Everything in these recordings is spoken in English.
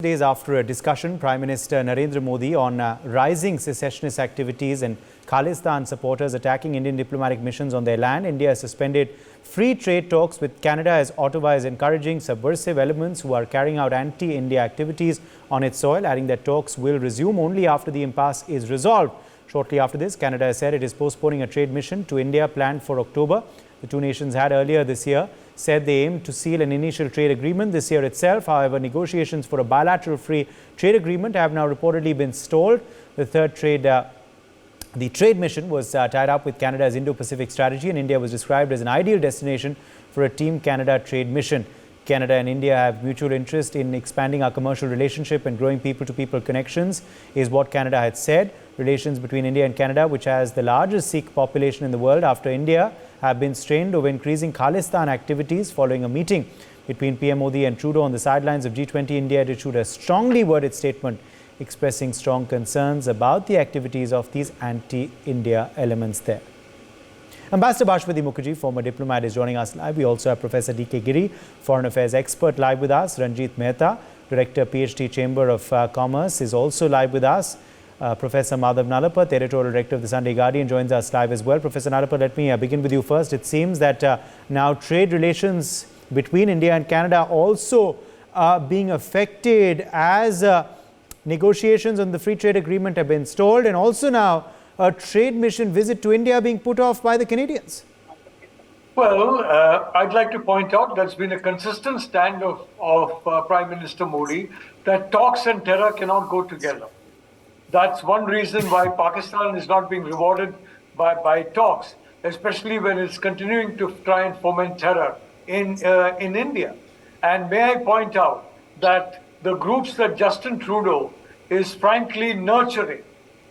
Days after a discussion, Prime Minister Narendra Modi on rising secessionist activities and Khalistan supporters attacking Indian diplomatic missions on their land, India has suspended free trade talks with Canada as Ottawa is encouraging subversive elements who are carrying out anti-India activities on its soil, adding that talks will resume only after the impasse is resolved. Shortly after this, Canada has said it is postponing a trade mission to India planned for October. The two nations had earlier this year said they aim to seal an initial trade agreement this year itself. However, negotiations for a bilateral free trade agreement have now reportedly been stalled. The trade mission was tied up with Canada's Indo-Pacific strategy, and India was described as an ideal destination for a Team Canada trade mission. Canada and India have mutual interest in expanding our commercial relationship and growing people-to-people connections, is what Canada had said. Relations between India and Canada, which has the largest Sikh population in the world after India, have been strained over increasing Khalistan activities following a meeting between PM Modi and Trudeau on the sidelines of G20. India had issued a strongly worded statement expressing strong concerns about the activities of these anti-India elements there. Ambassador Bhashpati Mukherjee, former diplomat, is joining us live. We also have Professor D.K. Giri, Foreign Affairs expert, live with us. Ranjit Mehta, Director, PhD Chamber of Commerce, is also live with us. Professor Madhav Nalapat, Editorial Director of the Sunday Guardian, joins us live as well. Professor Nalapat, let me begin with you first. It seems that now trade relations between India and Canada also being affected as negotiations on the free trade agreement have been stalled, and also now a trade mission visit to India being put off by the Canadians. Well, I'd like to point out there's been a consistent stand of Prime Minister Modi that talks and terror cannot go together. That's one reason why Pakistan is not being rewarded by talks, especially when it's continuing to try and foment terror in India. And may I point out that the groups that Justin Trudeau is frankly nurturing,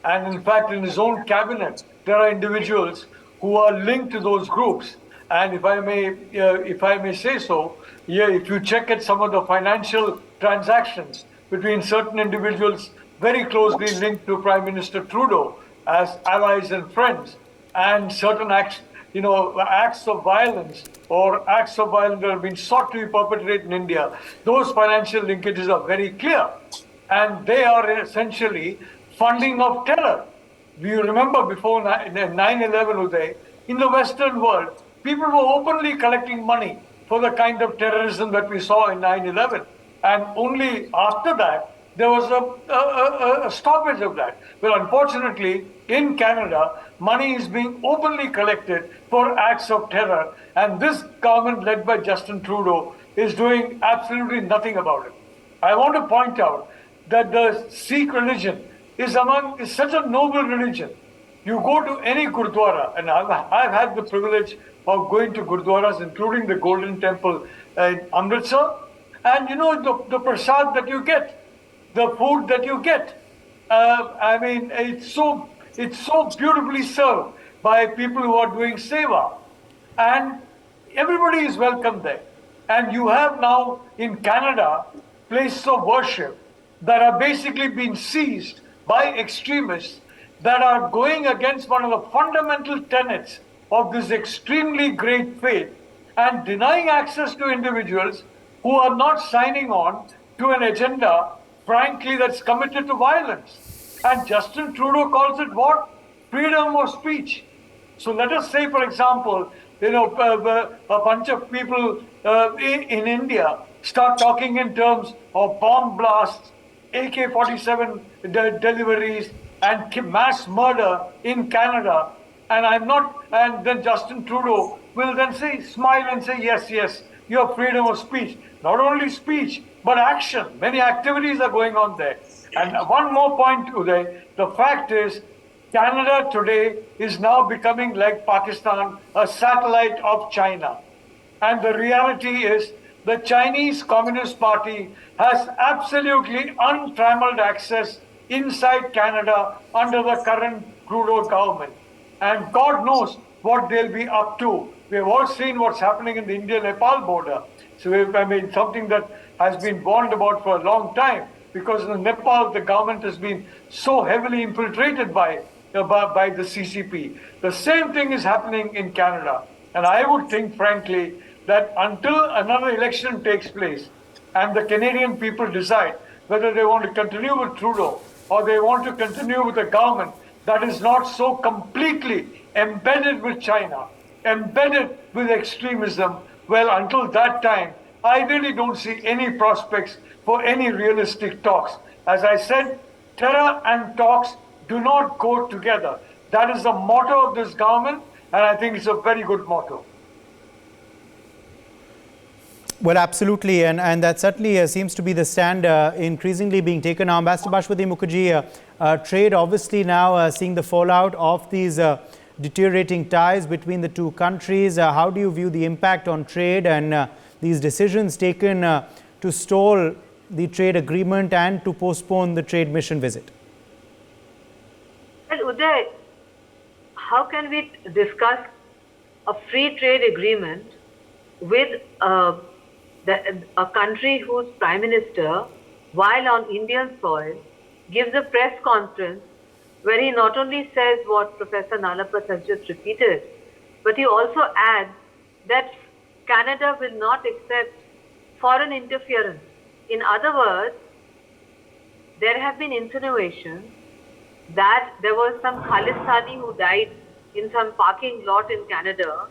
and in fact in his own cabinet, there are individuals who are linked to those groups. And if I may say so, if you check at some of the financial transactions between certain individuals very closely linked to Prime Minister Trudeau as allies and friends, and certain acts of violence that have been sought to be perpetrated in India, those financial linkages are very clear. And they are essentially funding of terror. Do you remember before 9/11, Uday, in the Western world, people were openly collecting money for the kind of terrorism that we saw in 9/11. And only after that, there was a stoppage of that. Well, unfortunately, in Canada, money is being openly collected for acts of terror. And this government led by Justin Trudeau is doing absolutely nothing about it. I want to point out that the Sikh religion is such a noble religion. You go to any Gurdwara, and I've had the privilege of going to Gurdwaras, including the Golden Temple in Amritsar, and the prasad that you get, the food that you get. It's so beautifully served by people who are doing seva, and everybody is welcome there. And you have now in Canada places of worship that are basically being seized by extremists that are going against one of the fundamental tenets of this extremely great faith and denying access to individuals who are not signing on to an agenda, frankly, that's committed to violence. And Justin Trudeau calls it what? Freedom of speech. So let us say, for example, a bunch of people in India start talking in terms of bomb blasts, AK-47 deliveries, and mass murder in Canada, and then Justin Trudeau will then smile and say, yes, you have freedom of speech. Not only speech, but action. Many activities are going on there. And one more point, Uday, the fact is, Canada today is now becoming, like Pakistan, a satellite of China. And the reality is, the Chinese Communist Party has absolutely untrammeled access inside Canada under the current Trudeau government. And God knows what they'll be up to. We have all seen what's happening in the India-Nepal border. So, something that has been warned about for a long time, because in Nepal, the government has been so heavily infiltrated by the CCP. The same thing is happening in Canada. And I would think, frankly, that until another election takes place and the Canadian people decide whether they want to continue with Trudeau or they want to continue with a government that is not so completely embedded with China, embedded with extremism, well, until that time, I really don't see any prospects for any realistic talks. As I said, terror and talks do not go together. That is the motto of this government, and I think it's a very good motto. Well, absolutely, and that certainly seems to be the stand increasingly being taken now. Ambassador Bashwati Mukherjee, trade obviously now seeing the fallout of these deteriorating ties between the two countries. How do you view the impact on trade and these decisions taken to stall the trade agreement and to postpone the trade mission visit? Well, Uday, how can we discuss a free trade agreement with a country whose Prime Minister, while on Indian soil, gives a press conference where he not only says what Professor Nalapat has just repeated, but he also adds that Canada will not accept foreign interference. In other words, there have been insinuations that there was some Khalistani who died in some parking lot in Canada,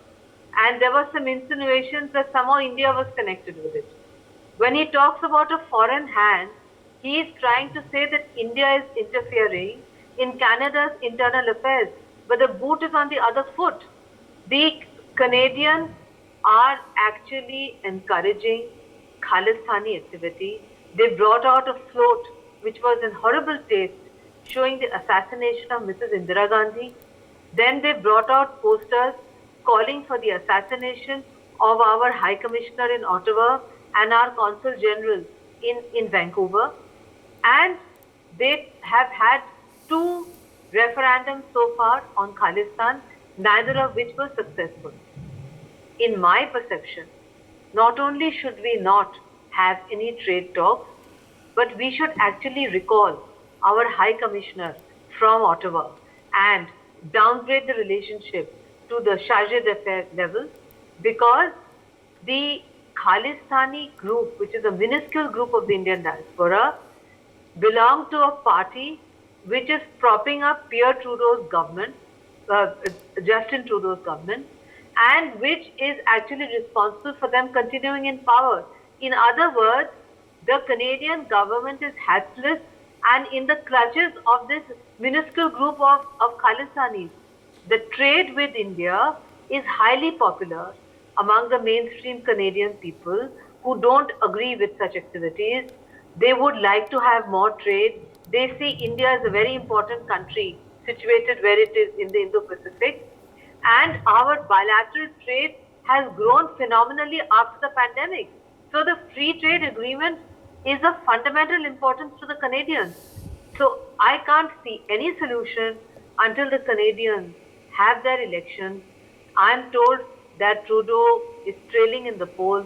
and there were some insinuations that somehow India was connected with it. When he talks about a foreign hand, he is trying to say that India is interfering in Canada's internal affairs, but the boot is on the other foot. The Canadians are actually encouraging Khalistani activity. They brought out a float which was in horrible taste, showing the assassination of Mrs. Indira Gandhi. Then they brought out posters calling for the assassination of our High Commissioner in Ottawa and our Consul General in Vancouver. And they have had 2 referendums so far on Khalistan, neither of which were successful. In my perception, not only should we not have any trade talks, but we should actually recall our High Commissioner from Ottawa and downgrade the relationship to the charge d'affaires level, because the Khalistani group, which is a minuscule group of the Indian diaspora, belong to a party which is propping up Pierre Trudeau's government, Justin Trudeau's government, and which is actually responsible for them continuing in power. In other words, the Canadian government is helpless and in the clutches of this minuscule group of Khalistanis. The trade with India is highly popular among the mainstream Canadian people who don't agree with such activities. They would like to have more trade. They see India as a very important country situated where it is in the Indo-Pacific. And our bilateral trade has grown phenomenally after the pandemic. So the free trade agreement is of fundamental importance to the Canadians. So I can't see any solution until the Canadians have their elections. I'm told that Trudeau is trailing in the polls.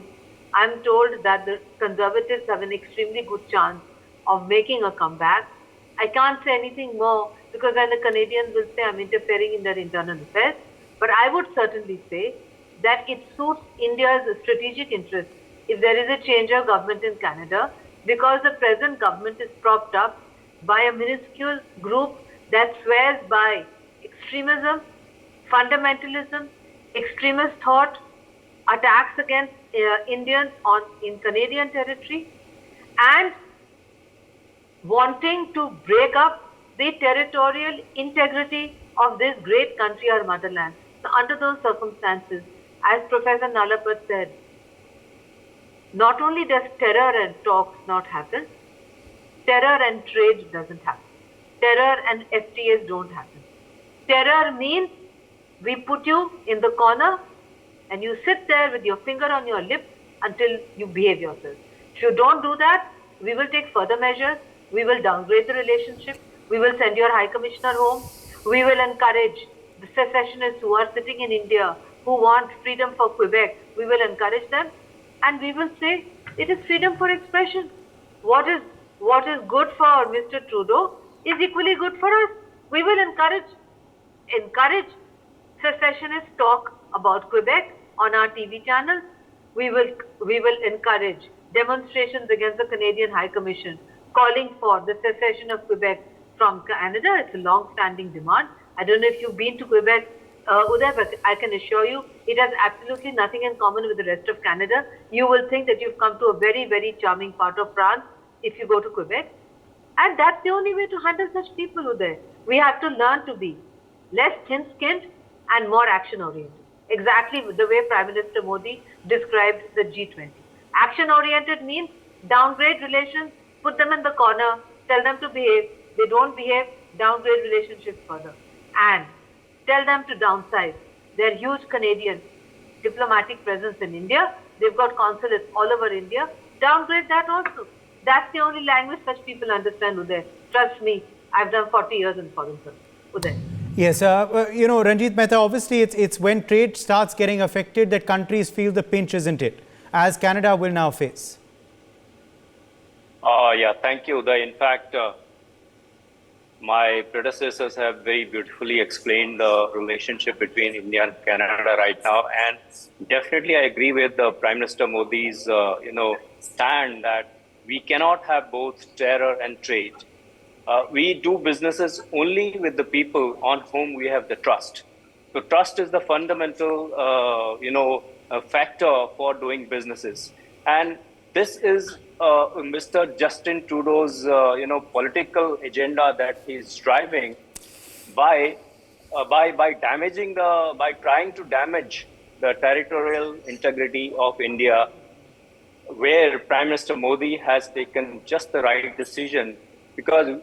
I'm told that the Conservatives have an extremely good chance of making a comeback. I can't say anything more because then the Canadians will say I'm interfering in their internal affairs. But I would certainly say that it suits India's strategic interest if there is a change of government in Canada, because the present government is propped up by a minuscule group that swears by extremism, fundamentalism, extremist thought, attacks against Indians in Canadian territory, and wanting to break up the territorial integrity of this great country, our motherland. So under those circumstances, as Professor Nalapat said, not only does terror and talks not happen, terror and trade doesn't happen. Terror and FTAs don't happen. Terror means we put you in the corner and you sit there with your finger on your lip until you behave yourself. If you don't do that, we will take further measures. We will downgrade the relationship. We will send your High Commissioner home. We will encourage the secessionists who are sitting in India, who want freedom for Quebec. We will encourage them. And we will say it is freedom for expression. What is good for Mr. Trudeau is equally good for us. We will encourage secessionist talk about Quebec on our TV channels. We will encourage demonstrations against the Canadian High Commission calling for the secession of Quebec from Canada. It's a long-standing demand. I don't know if you've been to Quebec, Uday, but I can assure you it has absolutely nothing in common with the rest of Canada. You will think that you've come to a very, very charming part of France if you go to Quebec. And that's the only way to handle such people, Uday. We have to learn to be less thin-skinned and more action-oriented. Exactly the way Prime Minister Modi described the G20. Action-oriented means downgrade relations, put them in the corner, tell them to behave. They don't behave, downgrade relationships further. And tell them to downsize. Their huge Canadian diplomatic presence in India, they've got consulates all over India, downgrade that also. That's the only language such people understand, Uday. Trust me, I've done 40 years in foreign service. Uday. Yes, Ranjit Mehta, obviously it's when trade starts getting affected that countries feel the pinch, isn't it? As Canada will now face. Yeah, thank you, Uday. In fact, my predecessors have very beautifully explained the relationship between India and Canada right now. And definitely I agree with Prime Minister Modi's, stand that we cannot have both terror and trade. We do businesses only with the people on whom we have the trust. So trust is the fundamental, factor for doing businesses. And this is Mr. Justin Trudeau's, political agenda that he's driving by trying to damage the territorial integrity of India, where Prime Minister Modi has taken just the right decision. Because,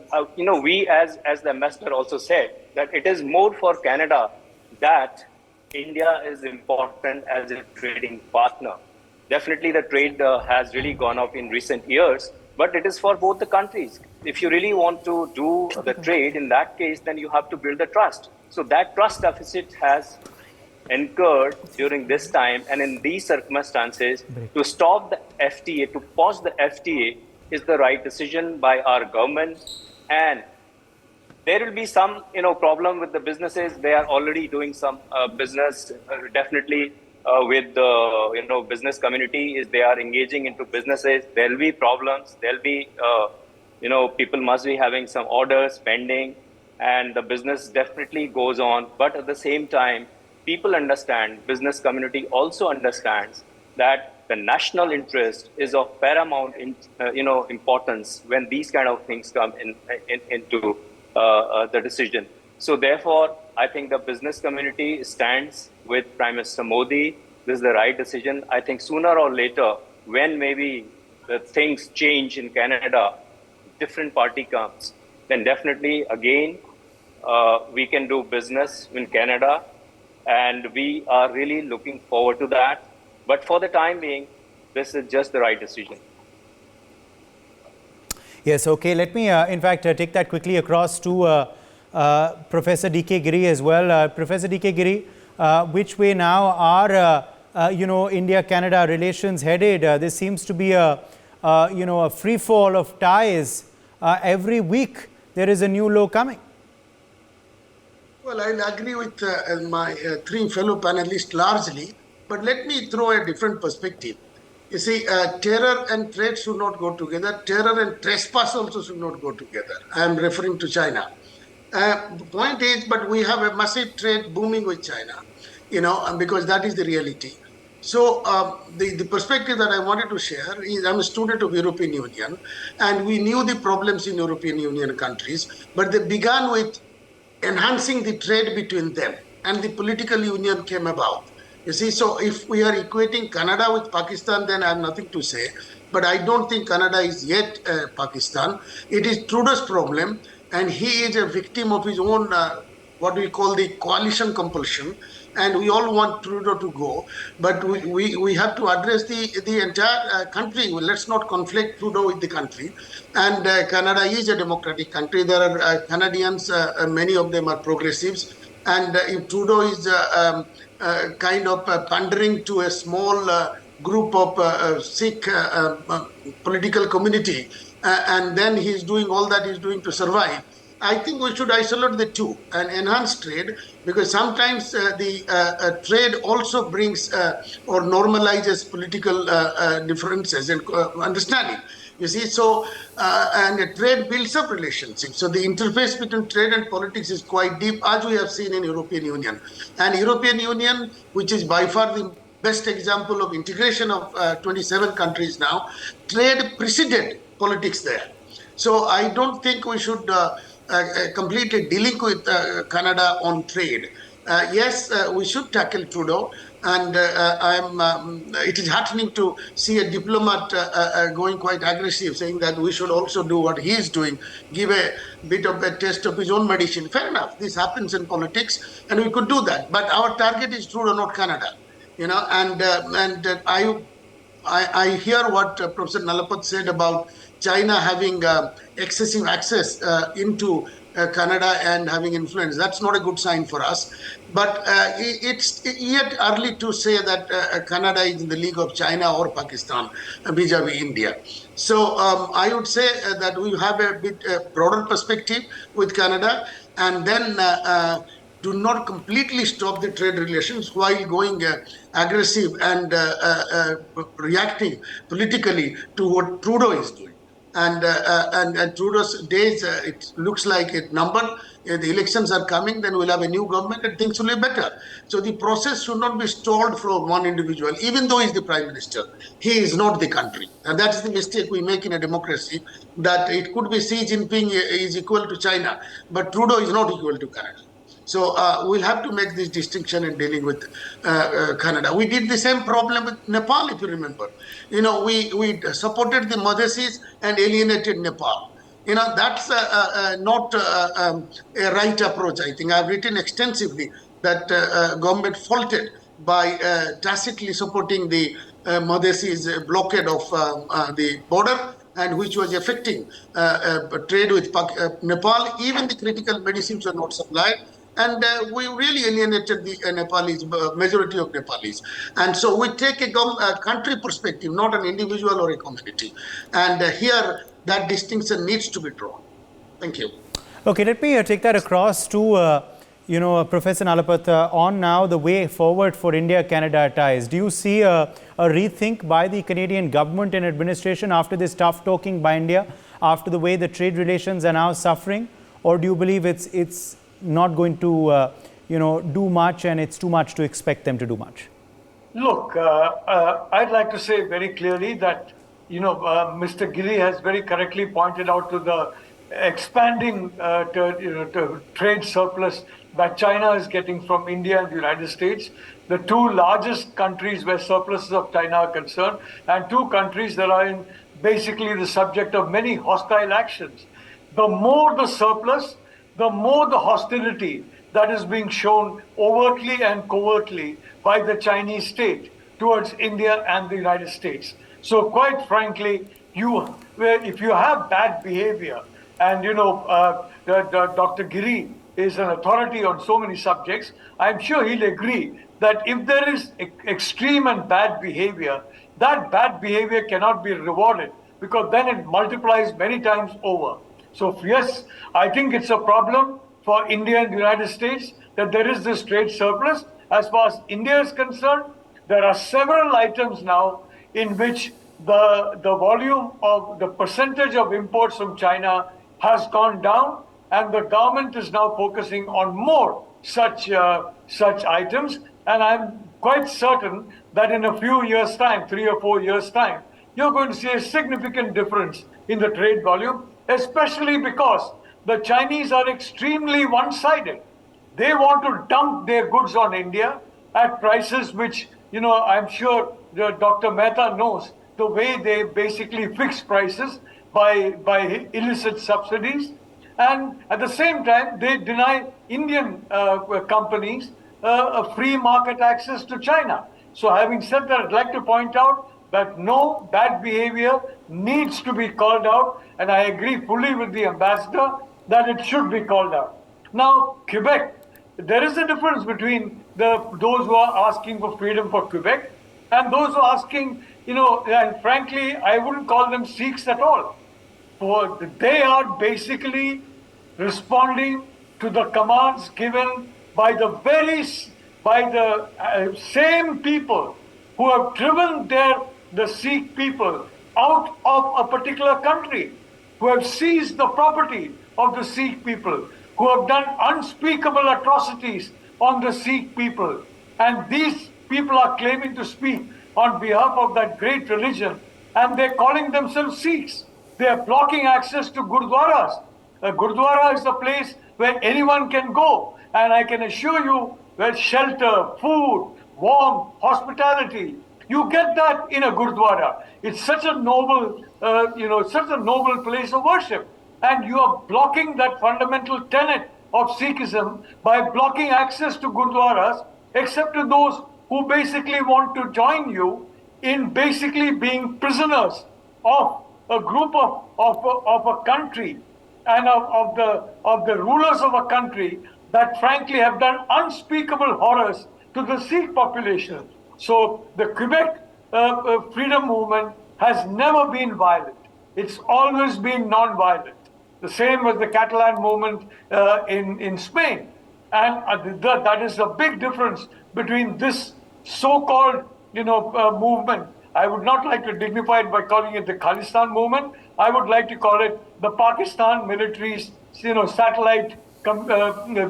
we as the ambassador also said that it is more for Canada that India is important as a trading partner. Definitely the trade has really gone up in recent years, but it is for both the countries. If you really want to do the trade, in that case, then you have to build the trust. So that trust deficit has incurred during this time, and in these circumstances, to stop the FTA, to pause the FTA, is the right decision by our government. And there will be some, problem with the businesses. They are already doing some business, definitely with the, business community. Is they are engaging into businesses. There will be problems. There will be, people must be having some orders pending, and the business definitely goes on. But at the same time, people understand, business community also understands that the national interest is of paramount, importance when these kind of things come into the decision. So therefore, I think the business community stands with Prime Minister Modi. This is the right decision. I think sooner or later, when maybe the things change in Canada, different party comes, then definitely again, we can do business in Canada. And we are really looking forward to that. But for the time being, this is just the right decision. Yes, okay. Let me, in fact, take that quickly across to Professor D.K. Giri as well. Professor D.K. Giri, which way now are, India-Canada relations headed? There seems to be a free fall of ties. Every week, there is a new low coming. Well, I'll agree with my three fellow panelists largely. But let me throw a different perspective. You see, terror and trade should not go together. Terror and trespass also should not go together. I am referring to China. The point is, but we have a massive trade booming with China, because that is the reality. So the perspective that I wanted to share is I'm a student of European Union, and we knew the problems in European Union countries, but they began with enhancing the trade between them, and the political union came about. You see, so if we are equating Canada with Pakistan, then I have nothing to say. But I don't think Canada is yet Pakistan. It is Trudeau's problem, and he is a victim of his own, what we call the coalition compulsion. And we all want Trudeau to go, but we have to address the entire country. Well, let's not conflict Trudeau with the country. And Canada is a democratic country. There are Canadians, many of them are progressives. And if Trudeau is kind of pandering to a small group of Sikh political community, and then he's doing all that he's doing to survive, I think we should isolate the two and enhance trade, because sometimes the trade also brings or normalizes political differences and understanding. You see, so and trade builds up relationships. So the interface between trade and politics is quite deep, as we have seen in European Union. And European Union, which is by far the best example of integration of 27 countries now, trade preceded politics there. So I don't think we should completely dealing with Canada on trade. Yes, we should tackle Trudeau, and it is heartening to see a diplomat going quite aggressive, saying that we should also do what he is doing, give a bit of a taste of his own medicine. Fair enough, this happens in politics, and we could do that. But our target is Trudeau, not Canada. I hear what Professor Nalapat said about China having excessive access into Canada and having influence. That's not a good sign for us. But it's yet early to say that Canada is in the league of China or Pakistan vis-a-vis India. So I would say that we have a bit broader perspective with Canada, and then do not completely stop the trade relations while going aggressive and reacting politically to what Trudeau is doing. And Trudeau's days, it looks like it numbered. The elections are coming, then we'll have a new government and things will be better. So the process should not be stalled for one individual, even though he's the prime minister. He is not the country. And that's the mistake we make in a democracy, that it could be Xi Jinping is equal to China, but Trudeau is not equal to Canada. So we'll have to make this distinction in dealing with Canada. We did the same problem with Nepal, if you remember. We supported the Madhesis and alienated Nepal. That's not a right approach, I think. I've written extensively that government faulted by tacitly supporting the Madhesis blockade of the border, and which was affecting trade with Nepal. Even the critical medicines were not supplied. And we really alienated the Nepalese, majority of Nepalese. And so we take a country perspective, not an individual or a community. And here, that distinction needs to be drawn. Thank you. Okay, let me take that across to, Professor Nalapat, on now the way forward for India-Canada ties. Do you see a rethink by the Canadian government and administration after this tough talking by India, after the way the trade relations are now suffering? Or do you believe it's not going to, do much, and it's too much to expect them to do much? Look, I'd like to say very clearly that, Mr. Giri has very correctly pointed out to the expanding to trade surplus that China is getting from India and the United States, the two largest countries where surpluses of China are concerned, and two countries that are in basically the subject of many hostile actions. The more the surplus, the more the hostility that is being shown overtly and covertly by the Chinese state towards India and the United States. So quite frankly, if you have bad behavior, and Dr. Giri is an authority on so many subjects, I'm sure he'll agree that if there is extreme and bad behavior, that bad behavior cannot be rewarded, because then it multiplies many times over. So yes, I think it's a problem for India and the United States that there is this trade surplus. As far as India is concerned, there are several items now in which the volume of the percentage of imports from China has gone down, and the government is now focusing on more such items. And I'm quite certain that in a few years' time, 3 or 4 years' time, you're going to see a significant difference in the trade volume, especially because the Chinese are extremely one-sided. They want to dump their goods on India at prices which, I'm sure Dr. Mehta knows the way they basically fix prices by illicit subsidies. And at the same time, they deny Indian companies a free market access to China. So having said that, I'd like to point out that no, bad behavior needs to be called out, and I agree fully with the ambassador that it should be called out. Now, Quebec, there is a difference between those who are asking for freedom for Quebec and those who are asking, and frankly, I wouldn't call them Sikhs at all. For they are basically responding to the commands given by the same people who have driven the Sikh people out of a particular country, who have seized the property of the Sikh people, who have done unspeakable atrocities on the Sikh people. And these people are claiming to speak on behalf of that great religion, and they're calling themselves Sikhs. They are blocking access to Gurdwaras. A Gurdwara is a place where anyone can go, and I can assure you, where shelter, food, warmth, hospitality, you get that in a Gurdwara. It's such a noble, such a noble place of worship. And you are blocking that fundamental tenet of Sikhism by blocking access to Gurdwaras, except to those who basically want to join you in basically being prisoners of a group of a country and of the rulers of a country that frankly have done unspeakable horrors to the Sikh population. So the Quebec freedom movement has never been violent. It's always been non-violent. The same as the Catalan movement in Spain. And that is a big difference between this so-called movement. I would not like to dignify it by calling it the Khalistan movement. I would like to call it the Pakistan military's satellite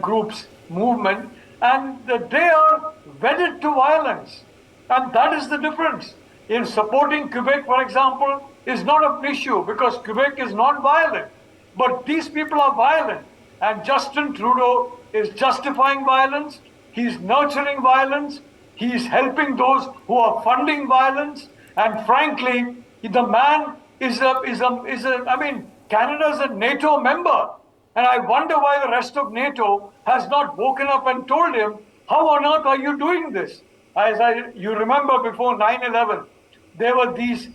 groups movement. And they are wedded to violence. And that is the difference. In supporting Quebec, for example, is not an issue because Quebec is non-violent. But these people are violent. And Justin Trudeau is justifying violence. He's nurturing violence. He's helping those who are funding violence. And frankly, the man Canada is a NATO member. And I wonder why the rest of NATO has not woken up and told him, how on earth are you doing this? You remember before 9/11, there were these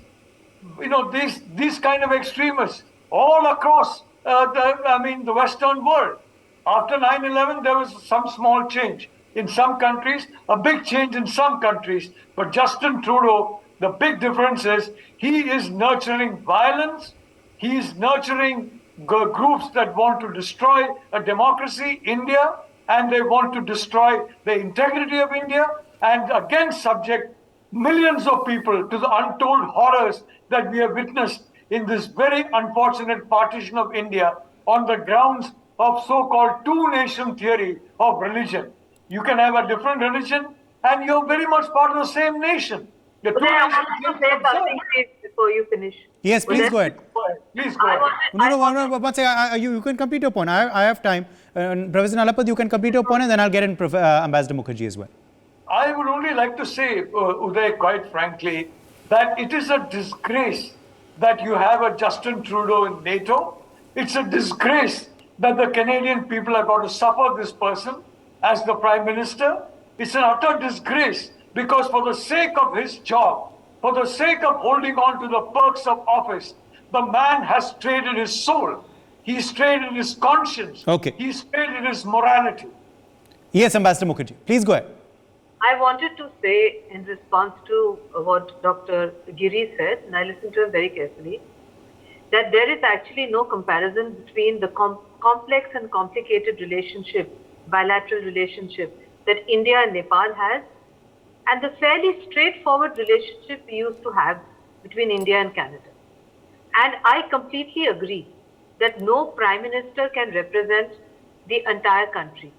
kind of extremists all across the Western world. After 9/11, there was some small change in some countries, a big change in some countries. But Justin Trudeau, the big difference is he is nurturing violence. He is nurturing groups that want to destroy a democracy, India, and they want to destroy the integrity of India and again subject millions of people to the untold horrors that we have witnessed in this very unfortunate partition of India on the grounds of so-called two-nation theory of religion. You can have a different religion and you're very much part of the same nation. The I want to say something before you finish. Yes, please go ahead. Please go ahead. No, one second. You can complete your point. I have time. Professor Nalapad, you can complete your point and then I'll get in Ambassador Mukherjee as well. I would only like to say, Uday, quite frankly, that it is a disgrace that you have a Justin Trudeau in NATO. It's a disgrace that the Canadian people are going to suffer this person as the Prime Minister. It's an utter disgrace because for the sake of his job, for the sake of holding on to the perks of office, the man has traded his soul. He's traded his conscience. Okay. He's traded his morality. Yes, Ambassador Mukherjee. Please go ahead. I wanted to say in response to what Dr. Giri said, and I listened to him very carefully, that there is actually no comparison between the complex and complicated relationship, bilateral relationship that India and Nepal has, and the fairly straightforward relationship we used to have between India and Canada. And I completely agree that no Prime Minister can represent the entire country.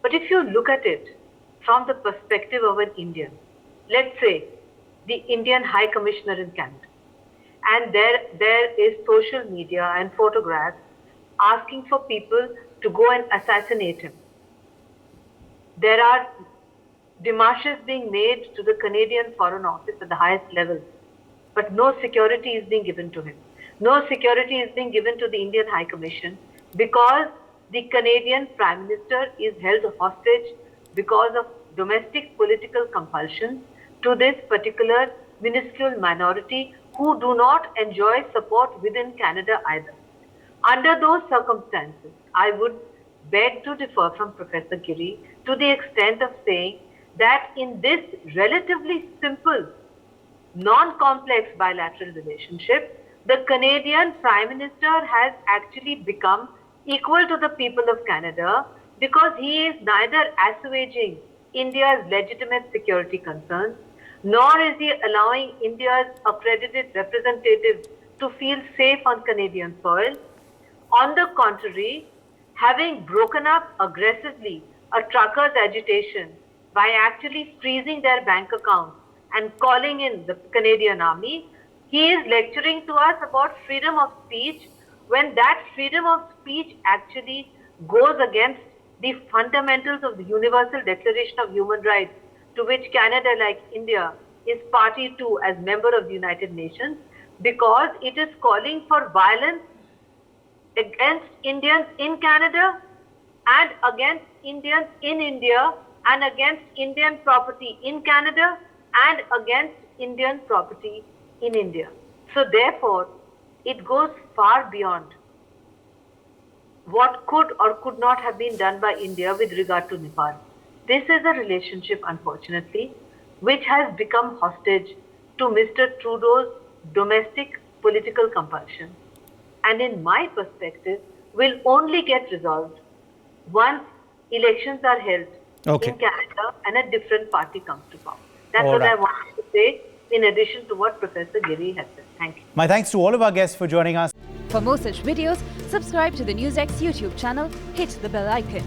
But if you look at it from the perspective of an Indian, let's say the Indian High Commissioner in Canada, and there is social media and photographs asking for people to go and assassinate him. There are demarches being made to the Canadian Foreign Office at the highest levels, but no security is being given to him. No security is being given to the Indian High Commission because the Canadian Prime Minister is held hostage because of domestic political compulsion to this particular minuscule minority who do not enjoy support within Canada either. Under those circumstances, I would beg to differ from Professor Giri to the extent of saying that in this relatively simple, non-complex bilateral relationship, the Canadian Prime Minister has actually become equal to the people of Canada because he is neither assuaging India's legitimate security concerns nor is he allowing India's accredited representatives to feel safe on Canadian soil. On the contrary, having broken up aggressively a truckers' agitation by actually freezing their bank accounts and calling in the Canadian Army, he is lecturing to us about freedom of speech when that freedom of speech actually goes against the fundamentals of the Universal Declaration of Human Rights, to which Canada, like India, is party to as member of the United Nations, because it is calling for violence against Indians in Canada and against Indians in India and against Indian property in Canada and against Indian property in India. So therefore, it goes far beyond what could or could not have been done by India with regard to Nepal. This is a relationship, unfortunately, which has become hostage to Mr. Trudeau's domestic political compulsion. And in my perspective, will only get resolved once elections are held in Canada and a different party comes to power. That's what I wanted to say, in addition to what Professor Giri has said. Thank you. My thanks to all of our guests for joining us. For more such videos, subscribe to the NewsX YouTube channel, hit the bell icon.